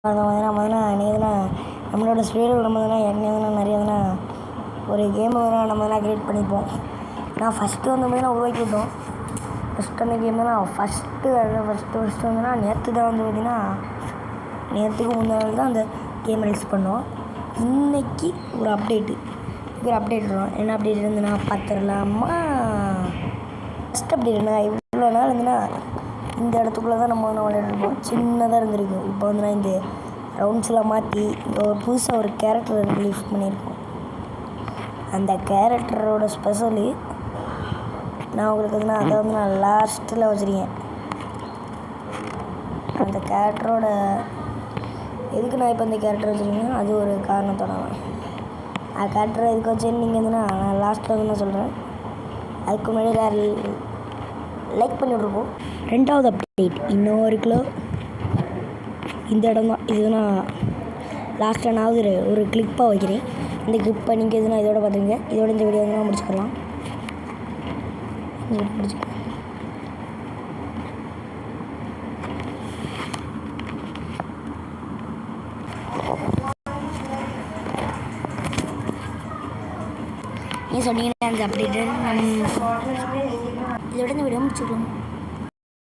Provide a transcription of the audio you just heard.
அந்த மாதிரி நம்ம எதுனா நம்மளோட ஸ்டேடியில் நம்ம என்ன நிறைய ஒரு கேம் நம்ம கிரியேட் பண்ணிப்போம். நான் ஃபஸ்ட்டு உருவாக்கி விட்டோம். ஃபஸ்ட்டு அந்த கேம் ஃபஸ்ட்டு நேற்று தான் பார்த்திங்கன்னா நேற்றுக்கு முன்னாள் தான் அந்த கேம் ரிலீஸ் பண்ணோம். இன்றைக்கி ஒரு அப்டேட் வரும். என்ன அப்டேட் இருந்துன்னா பார்த்துடலாமா? ஃபஸ்ட் அப்டேட் என்ன, இவ்வளோ நாள் இந்த இடத்துக்குள்ளே தான் நம்ம விளையாடுறோம். சின்னதாக இருந்திருக்கும். இப்போ இந்த ரவுண்ட்ஸ்லாம் மாற்றி இங்கே ஒரு புதுசாக ஒரு கேரக்டர் ரிலீஸ் பண்ணியிருக்கோம். அந்த கேரக்டரோட ஸ்பெஷலு நான் உங்களுக்கு அதை நான் லாஸ்ட்டில் வச்சுருக்கேன். அந்த கேரக்டரோட எதுக்கு நான் இப்போ இந்த கேரக்டர் வச்சுருக்கேன்னா அது ஒரு காரணத்தோட அந்த கேரக்டரை எதுக்கு வச்சேன்னு நீங்கள் நான் லாஸ்ட்டில் நான் சொல்கிறேன். அதுக்கு முன்னாடி லைக் பண்ணி விட்ருப்போம். 2வது அப்டேட் இன்னொரு கிலோ இந்த இடம் தான். இது நான் லாஸ்ட்டில் நான் ஒரு கிளிப்பாக வைக்கிறேன். இந்த கிளிப்பை நீங்கள் இதோட பார்த்துருங்க. இதோட இந்த வீடியோ முடிச்சுக்கலாம். நீ சொன்னீங்கன்னா அந்த அப்டேட்டு இதோட இந்த வீடியோ முடிச்சுக்கலாம்.